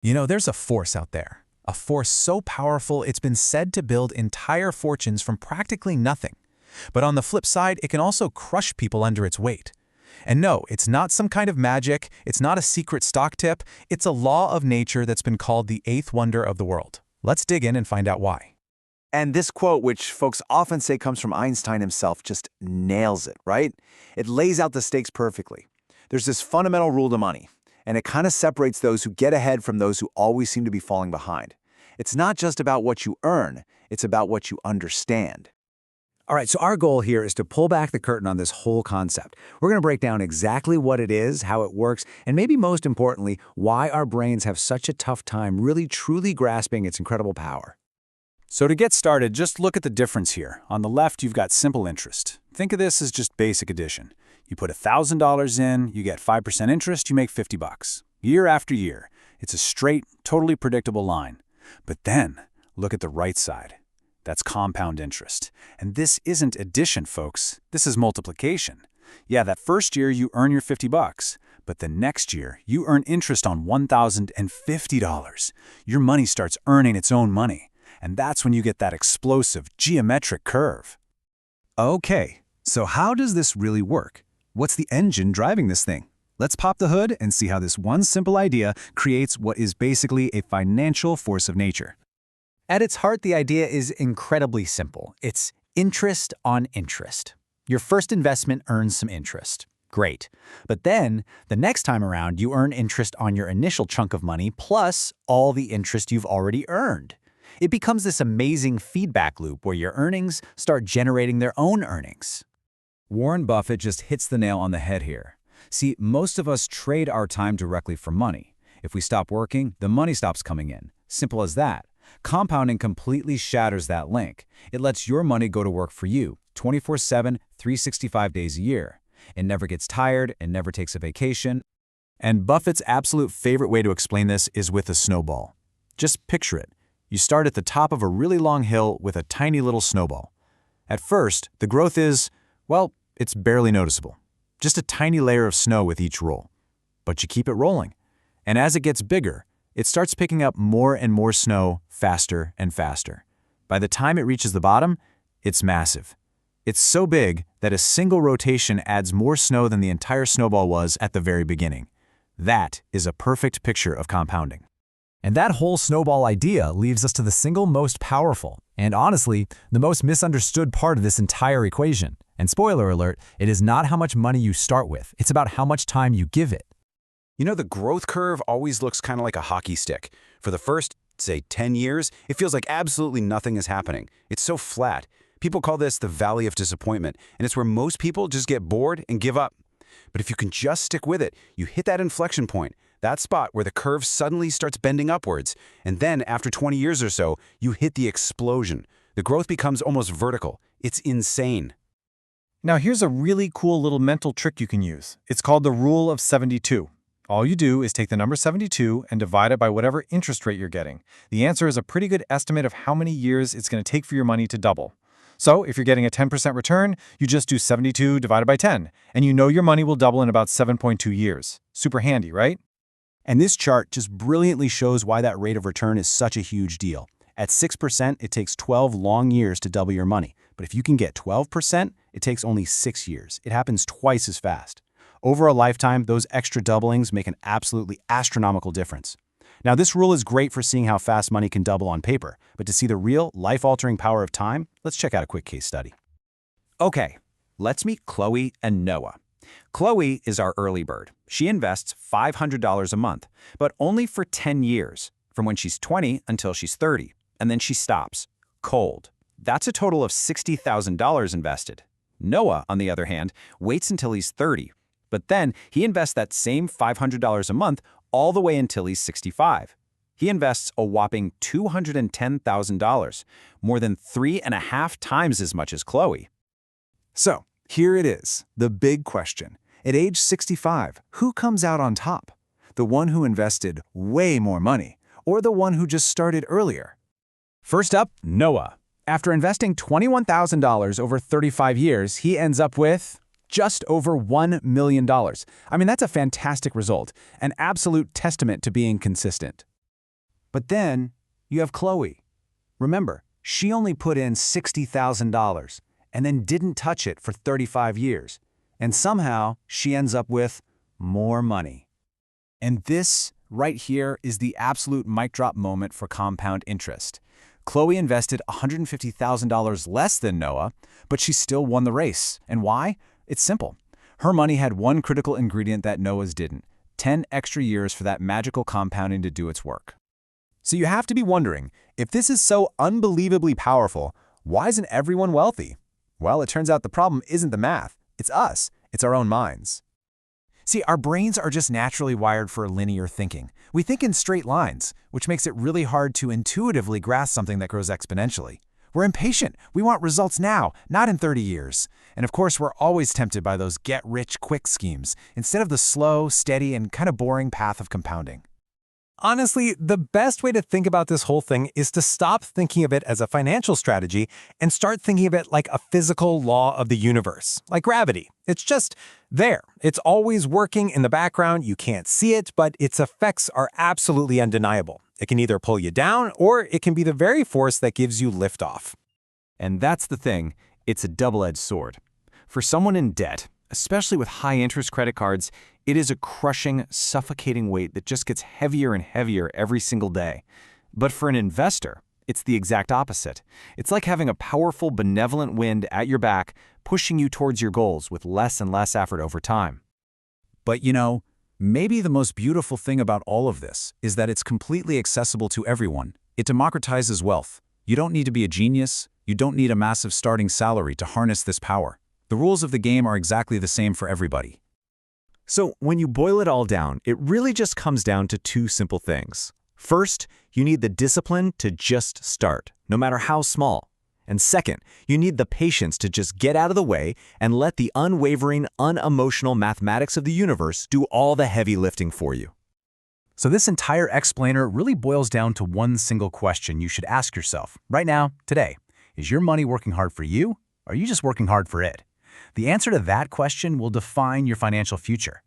There's a force out there. A force so powerful it's been said to build entire fortunes from practically nothing. But on the flip side, it can also crush people under its weight. And no, it's not some kind of magic, it's not a secret stock tip, it's a law of nature that's been called the eighth wonder of the world. Let's dig in and find out why. And this quote, which folks often say comes from Einstein himself, just nails it, right? It lays out the stakes perfectly. There's this fundamental rule to money, and it kind of separates those who get ahead from those who always seem to be falling behind. It's not just about what you earn, it's about what you understand. All right, so our goal here is to pull back the curtain on this whole concept. We're going to break down exactly what it is, how it works, and maybe most importantly, why our brains have such a tough time really truly grasping its incredible power. So to get started, just look at the difference here. On the left, you've got simple interest. Think of this as just basic addition. You put $1,000 in, you get 5% interest, you make $50. Year after year. It's a straight, totally predictable line. But then, look at the right side. That's compound interest. And this isn't addition, folks. This is multiplication. Yeah, that first year you earn your $50, but the next year you earn interest on $1,050. Your money starts earning its own money. And that's when you get that explosive geometric curve. Okay, so how does this really work? What's the engine driving this thing? Let's pop the hood and see how this one simple idea creates what is basically a financial force of nature. At its heart, the idea is incredibly simple. It's interest on interest. Your first investment earns some interest. Great. But then, the next time around, you earn interest on your initial chunk of money plus all the interest you've already earned. It becomes this amazing feedback loop where your earnings start generating their own earnings. Warren Buffett just hits the nail on the head here. See, most of us trade our time directly for money. If we stop working, the money stops coming in. Simple as that. Compounding completely shatters that link. It lets your money go to work for you, 24/7, 365 days a year. It never gets tired, it never takes a vacation. And Buffett's absolute favorite way to explain this is with a snowball. Just picture it. You start at the top of a really long hill with a tiny little snowball. At first, the growth is, well, it's barely noticeable. Just a tiny layer of snow with each roll. But you keep it rolling. And as it gets bigger, it starts picking up more and more snow faster and faster. By the time it reaches the bottom, it's massive. It's so big that a single rotation adds more snow than the entire snowball was at the very beginning. That is a perfect picture of compounding. And that whole snowball idea leaves us to the single most powerful, and honestly, the most misunderstood part of this entire equation. And spoiler alert, it is not how much money you start with, it's about how much time you give it. The growth curve always looks kind of like a hockey stick. For the first, say, 10 years, it feels like absolutely nothing is happening. It's so flat. People call this the valley of disappointment, and it's where most people just get bored and give up. But if you can just stick with it, you hit that inflection point, that spot where the curve suddenly starts bending upwards. And then, after 20 years or so, you hit the explosion. The growth becomes almost vertical. It's insane. Now here's a really cool little mental trick you can use. It's called the rule of 72. All you do is take the number 72 and divide it by whatever interest rate you're getting. The answer is a pretty good estimate of how many years it's going to take for your money to double. So if you're getting a 10% return, you just do 72 divided by 10, and you know your money will double in about 7.2 years. Super handy, right? And this chart just brilliantly shows why that rate of return is such a huge deal. At 6%, it takes 12 long years to double your money. But if you can get 12%, it takes only 6 years. It happens twice as fast. Over a lifetime, those extra doublings make an absolutely astronomical difference. Now, this rule is great for seeing how fast money can double on paper, but to see the real, life-altering power of time, let's check out a quick case study. Okay, let's meet Chloe and Noah. Chloe is our early bird. She invests $500 a month, but only for 10 years, from when she's 20 until she's 30, and then she stops, cold. That's a total of $60,000 invested. Noah, on the other hand, waits until he's 30, but then he invests that same $500 a month all the way until he's 65. He invests a whopping $210,000, more than 3.5 times as much as Chloe. So, here it is, the big question. At age 65, who comes out on top? The one who invested way more money, or the one who just started earlier? First up, Noah. After investing $21,000 over 35 years, he ends up with just over $1 million. I mean, that's a fantastic result, an absolute testament to being consistent. But then you have Chloe. Remember, she only put in $60,000 and then didn't touch it for 35 years. And somehow she ends up with more money. And this right here is the absolute mic drop moment for compound interest. Chloe invested $150,000 less than Noah, but she still won the race. And why? It's simple. Her money had one critical ingredient that Noah's didn't: 10 extra years for that magical compounding to do its work. So you have to be wondering, if this is so unbelievably powerful, why isn't everyone wealthy? Well, it turns out the problem isn't the math. It's us. It's our own minds. See, our brains are just naturally wired for linear thinking. We think in straight lines, which makes it really hard to intuitively grasp something that grows exponentially. We're impatient. We want results now, not in 30 years. And of course, we're always tempted by those get-rich-quick schemes, instead of the slow, steady, and kind of boring path of compounding. Honestly, the best way to think about this whole thing is to stop thinking of it as a financial strategy and start thinking of it like a physical law of the universe, like gravity. It's just there. It's always working in the background. You can't see it, but its effects are absolutely undeniable. It can either pull you down, or it can be the very force that gives you liftoff. And that's the thing. It's a double-edged sword. For someone in debt, especially with high-interest credit cards, it is a crushing, suffocating weight that just gets heavier and heavier every single day. But for an investor, it's the exact opposite. It's like having a powerful, benevolent wind at your back, pushing you towards your goals with less and less effort over time. But you know, maybe the most beautiful thing about all of this is that it's completely accessible to everyone. It democratizes wealth. You don't need to be a genius. You don't need a massive starting salary to harness this power. The rules of the game are exactly the same for everybody. So when you boil it all down, it really just comes down to two simple things. First, you need the discipline to just start, no matter how small. And second, you need the patience to just get out of the way and let the unwavering, unemotional mathematics of the universe do all the heavy lifting for you. So this entire explainer really boils down to one single question you should ask yourself right now, today. Is your money working hard for you, or are you just working hard for it? The answer to that question will define your financial future.